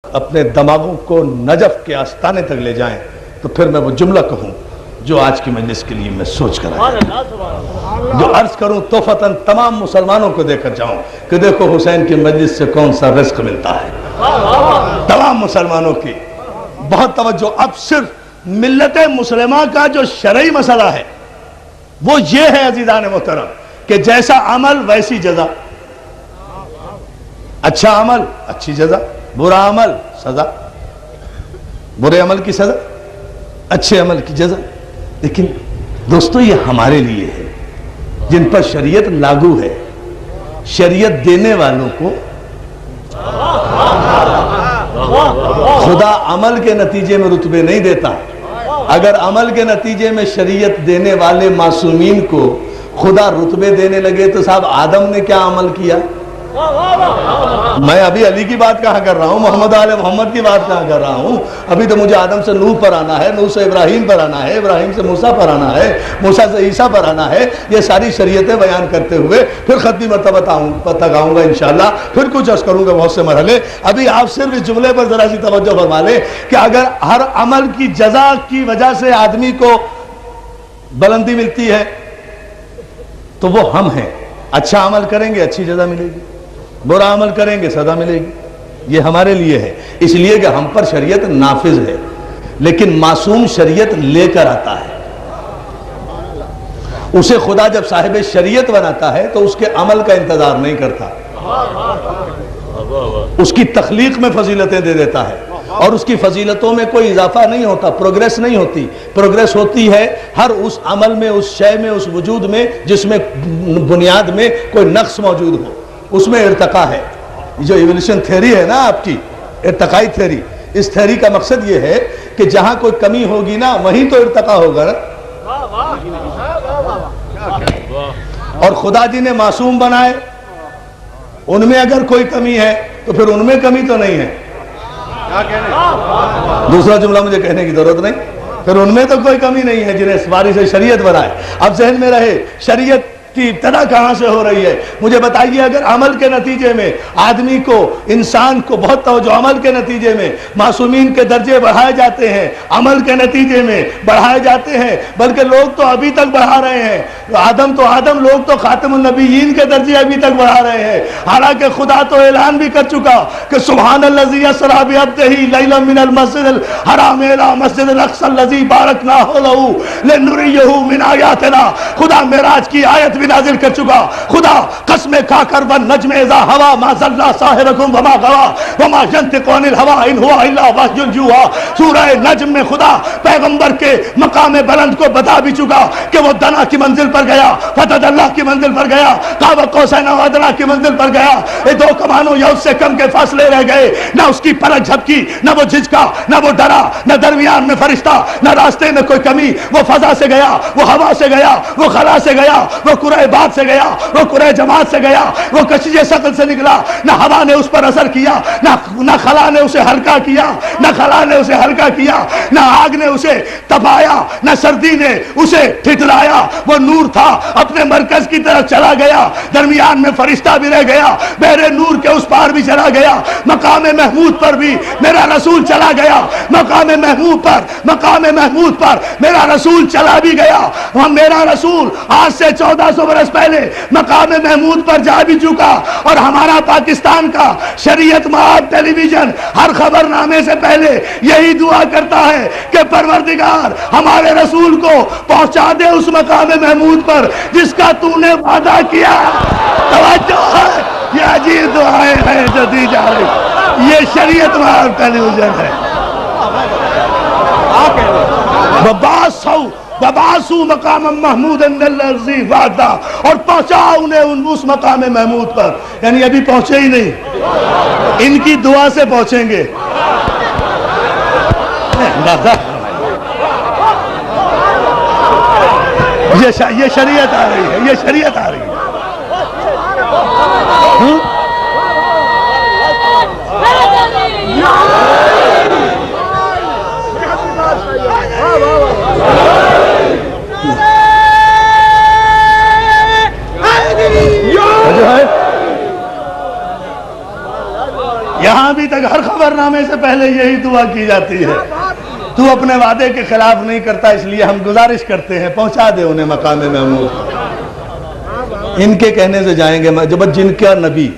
اپنے دماغوں کو نجف کے آستانے تک لے جائیں تو پھر میں وہ جملہ کہوں جو آج کی مجلس کے لیے میں سوچ کر آیا، جو عرض کروں توفتاً تمام مسلمانوں کو دے کر جاؤں کہ دیکھو حسین کی مجلس سے کون سا رزق ملتا ہے۔ تمام مسلمانوں کی بہت توجہ۔ اب صرف ملت مسلمہ کا جو شرعی مسئلہ ہے وہ یہ ہے عزیزان محترم کہ جیسا عمل ویسی جزا، اچھا عمل اچھی جزا، برا عمل سزا، برے عمل کی سزا، اچھے عمل کی جزا۔ لیکن دوستو یہ ہمارے لیے ہے جن پر شریعت لاگو ہے، شریعت دینے والوں کو خدا عمل کے نتیجے میں رتبے نہیں دیتا۔ اگر عمل کے نتیجے میں شریعت دینے والے معصومین کو خدا رتبے دینے لگے تو صاحب آدم نے کیا عمل کیا؟ میں ابھی علی کی بات کہاں کر رہا ہوں، محمد آل محمد کی بات کہاں کر رہا ہوں۔ ابھی تو مجھے آدم سے نوح پر آنا ہے، نوح سے ابراہیم پر آنا ہے، ابراہیم سے موسیٰ پر آنا ہے، موسیٰ سے عیسیٰ پر آنا ہے۔ یہ ساری شریعتیں بیان کرتے ہوئے پھر ختمی مرتبہ تک آؤں گا انشاءاللہ، پھر کچھ عرض کروں گا بہت سے مرحلے۔ ابھی آپ صرف اس جملے پر ذرا سی توجہ فرما لیں کہ اگر ہر عمل کی جزا کی وجہ سے آدمی کو بلندی ملتی ہے تو وہ ہم ہیں۔ اچھا عمل کریں گے اچھی جزا ملے گی، برا عمل کریں گے سزا ملے گی۔ یہ ہمارے لیے ہے، اس لیے کہ ہم پر شریعت نافذ ہے، لیکن معصوم شریعت لے کر آتا ہے۔ اسے خدا جب صاحب شریعت بناتا ہے تو اس کے عمل کا انتظار نہیں کرتا، اس کی تخلیق میں فضیلتیں دے دیتا ہے، اور اس کی فضیلتوں میں کوئی اضافہ نہیں ہوتا، پروگریس نہیں ہوتی۔ پروگریس ہوتی ہے ہر اس عمل میں، اس شے میں، اس وجود میں جس میں بنیاد میں کوئی نقص موجود ہو، اس میں ارتقا ہے۔ جو ایولیوشن تھیوری ہے نا آپ کی، ارتقائی تھیوری، اس تھیوری کا مقصد یہ ہے کہ جہاں کوئی کمی ہوگی نا وہیں تو ارتقا ہوگا نا۔ اور خدا جی نے معصوم بنائے، ان میں اگر کوئی کمی ہے تو پھر ان میں کمی تو نہیں ہے۔ دوسرا جملہ مجھے کہنے کی ضرورت نہیں، پھر ان میں تو کوئی کمی نہیں ہے جنہیں سواری سے شریعت بنائے۔ اب ذہن میں رہے شریعت کی ابتدا کہاں سے ہو رہی ہے؟ مجھے بتائیے، اگر عمل کے نتیجے میں آدمی کو، انسان کو بہت توجہ، عمل کے نتیجے میں معصومین کے درجے بڑھائے جاتے ہیں، عمل کے نتیجے میں بڑھائے جاتے ہیں، بلکہ لوگ تو ابھی تک بڑھا رہے ہیں، آدم لوگ تو خاتم النبیین کے درجے ابھی تک بڑھا رہے ہیں، حالانکہ خدا تو اعلان بھی کر چکا کہ سبحان الذی اسریٰ بعبدہ لیلا من المسجد الحرام الی مسجد الاقصی الذی بارکنا حولہ لنریہ من آیاتنا۔ خدا معراج کی آیت بھی نازل کر چکا۔ خدا قسمیں کھا کر والنجم اذا ہوا ما ضل صاحبکم وما غوا وما ینطق عن الہوی ان ہوا الا وحی یوحی۔ سورہ نجم میں خدا پیغمبر کے مقام بلند کو بتا بھی چکا کہ وہ دنا کی منزل پر گیا، فتدلی کی منزل پر گیا، قاب قوسین و ادنیٰ کی منزل پر گیا۔ یہ دو کمانوں یا اس سے کم کے فاصلے رہ گئے، نہ اس کی پلک جھپکی، نہ وہ جھجکا، نہ وہ ڈرا، نہ درمیان میں فرشتہ، نہ راستے میں کوئی کمی۔ وہ فضا سے گیا، وہ ہوا سے گیا، وہ خلا سے گیا، وہ قرہ باد سے گیا، وہ قرہ جماعت سے گیا، وہ کشش ثقل سے نکلا۔ نہ ہوا نے اس پر اثر کیا، نہ خلا نے اسے ہلکا کیا، نہ خلا نے اسے ہلکا کیا، نہ آگ نے اسے تپایا، نہ سردی نے اسے ٹھٹرایا۔ وہ نور تھا، اپنے مرکز کی طرف چلا گیا، درمیان میں فرشتہ بھی رہ گیا، بحر نور کے اس پار بھی چلا گیا، مقام محمود پر بھی میرا رسول چلا گیا، مقام محمود پر میرا رسول چلا بھی گیا۔ اور میرا رسول آج سے 1400 برس پہلے مقام محمود پر جا بھی چکا، اور ہمارا پاکستان کا شریعت مآب ٹیلی ویژن ہر خبر نامے سے پہلے یہی دعا کرتا ہے کہ پروردگار ہمارے رسول کو پہنچا دے اس مقام محمود پر جس کا تو نے وعدہ کیا۔ توجہ ہے، یہ عجیب دعائیں ہیں جو دی جا رہی، یہ شریعت مآب ٹیلی ویژن ہے۔ وَبَعَثُوا مَقَامًا مَحْمُودًا الَّذِي وَعَدَ، اور پہنچا انہیں اس مقام محمود پر، یعنی ابھی پہنچے ہی نہیں، ان کی دعا سے پہنچیں گے۔ یہ شریعت آ رہی ہے، یہ شریعت آ رہی ہے۔ یہاں بھی تک ہر خبر نامے سے پہلے یہی دعا کی جاتی ہے. تو اپنے وعدے کے خلاف نہیں کرتا، اس لیے ہم گزارش کرتے ہیں پہنچا دے انہیں مقام محمود. ان کے کہنے سے جائیں گے جب جن کا نبی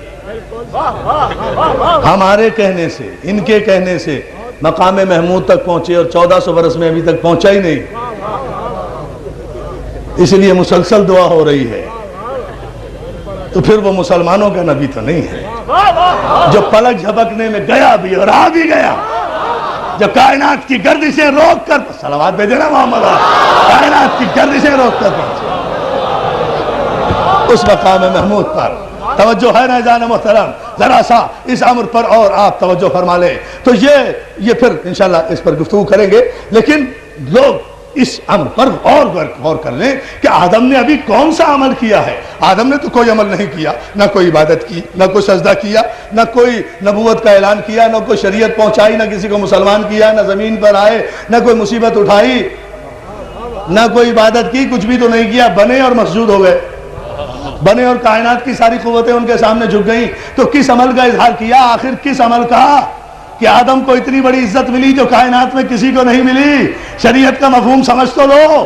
ہمارے کہنے سے، ان کے کہنے سے مقام محمود تک پہنچے اور 1400 برس میں ابھی تک پہنچا ہی نہیں. اس لیے مسلسل دعا ہو رہی ہے. تو پھر وہ مسلمانوں کا نبی تو نہیں ہے جو پلک جھپکنے میں گیا بھی اور آ بھی گیا، جو کائنات کی گردشیں روک کر، صلوات بھیجے نا محمد، کائنات کی گردشیں روک کر پہنچے اس مقام محمود پر. توجہ ہے نا جان محترم؟ ذرا سا اس امر پر اور آپ توجہ فرما لیں. تو یہ پھر انشاءاللہ اس پر گفتگو کریں گے، لیکن لوگ اس امر پر اور غور کر لیں کہ آدم نے ابھی کون سا عمل کیا ہے. آدم نے تو کوئی عمل نہیں کیا، نہ کوئی عبادت کی، نہ کوئی سجدہ کیا، نہ کوئی نبوت کا اعلان کیا، نہ کوئی شریعت پہنچائی، نہ کسی کو مسلمان کیا، نہ زمین پر آئے، نہ کوئی مصیبت اٹھائی، نہ کوئی عبادت کی، کچھ بھی تو نہیں کیا. بنے اور مسجود ہو گئے، بنے اور کائنات کی ساری قوتیں ان کے سامنے جھک گئیں. تو کس عمل کا اظہار کیا؟ آخر کس عمل کا کہ آدم کو اتنی بڑی عزت ملی جو کائنات میں کسی کو نہیں ملی؟ شریعت کا مفہوم سمجھ تو لو،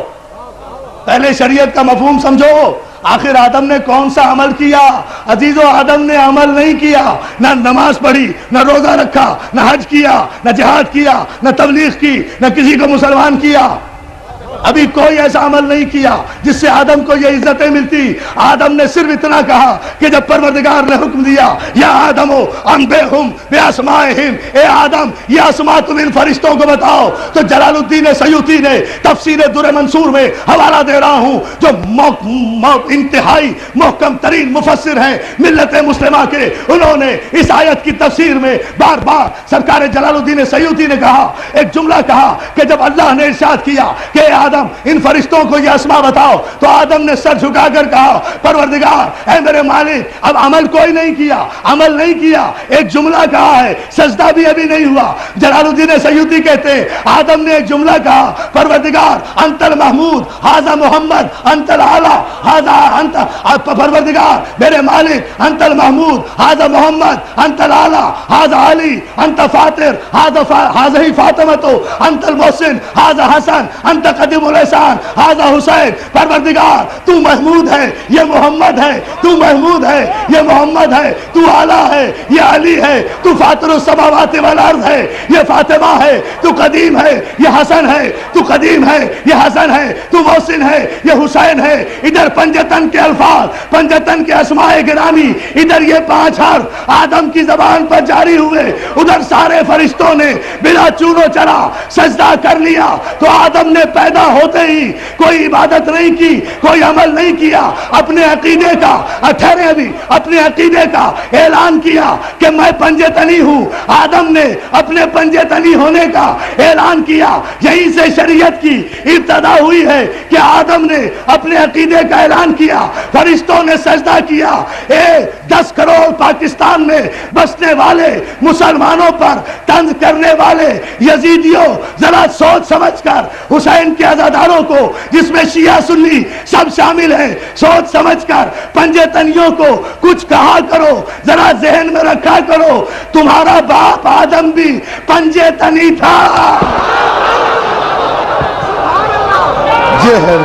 پہلے شریعت کا مفہوم سمجھو. آخر آدم نے کون سا عمل کیا؟ عزیزو، آدم نے عمل نہیں کیا، نہ نماز پڑھی، نہ روزہ رکھا، نہ حج کیا، نہ جہاد کیا، نہ تبلیغ کی، نہ کسی کو مسلمان کیا. ابھی کوئی ایسا عمل نہیں کیا جس سے آدم کو یہ عزتیں ملتی. آدم نے صرف اتنا کہا کہ جب پروردگار نے حکم دیا یا آدم انبئہم باسمائہم، اے آدم یہ اسماء تم ان فرشتوں کو بتاؤ، تو جلال الدین سیوطی نے تفسیر در منصور میں حوالہ دے رہا ہوں، جو انتہائی محکم ترین مفسر ہیں ملت مسلمہ کے، انہوں نے اس آیت کی تفسیر میں بار بار سرکار جلال الدین سیوطی نے کہا، ایک جملہ کہا کہ جب اللہ نے ارشاد کیا کہ اے آدم ان فرشتوں کو یہ اسماء بتاؤ، تو آدم نے سر جھکا کر کہا پروردگار اے میرے مالک، اب عمل کوئی نہیں کیا، عمل نہیں کیا. ایک جملہ کہا ہے، سجدہ بھی ابھی نہیں ہوا. جلال الدین سیوطی کہتے ہیں آدم نے ایک جملہ کہا پروردگار انت المحمود ھذا محمد انت الاعلی ھذا انت، پروردگار میرے مالک انت المحمود ھذا محمد انت الاعلی ھذا علی انت فاطر ھذا فاطمہ انت المحسن ھذا حسن انت قدیم الاحسان ھذا حسین. پروردگار تو محمود ہے، یہ محمد ہے، تو محمود ہے، یہ محمد ہے، تو اعلیٰ ہے، یہ علی ہے، تو فاطر السماوات والارض ہے، یہ فاطمہ ہے، تو قدیم ہے، یہ حسن ہے، تو قدیم ہے، یہ حسن ہے، تو محسن ہے، یہ حسین ہے. ادھر پنجتن کے الفاظ، پنجتن کے اسماء گرامی، ادھر یہ 5 حرف آدم کی زبان پر جاری ہوئے، ادھر سارے فرشتوں نے بلا چونو چرا سجدہ کر لیا. تو آدم نے پیدا ہوتے ہی کوئی عبادت نہیں کی، کوئی عمل نہیں کیا، اپنے عقیدے کا ٹھہرے ابھی اپنے عقیدے کا اعلان کیا کہ میں پنجے تنی ہوں. آدم نے اپنے پنجے تنی ہونے کا اعلان کیا. یہیں سے شریعت کی ابتدا ہوئی ہے کہ آدم نے اپنے عقیدے کا اعلان کیا، فرشتوں نے سجدہ کیا. 10 کروڑ پاکستان میں بسنے والے مسلمانوں پر طنز کرنے والے یزیدیوں، ذرا سوچ سمجھ کر حسین کے عزاداروں کو، جس میں شیعہ سنی سب شامل ہیں، سوچ سمجھ کر پنجے تنیوں کو کچھ کہا کرو، ذرا ذہن میں رکھا کرو تمہارا باپ آدم بھی پنجے تنی تھا. یہ ہے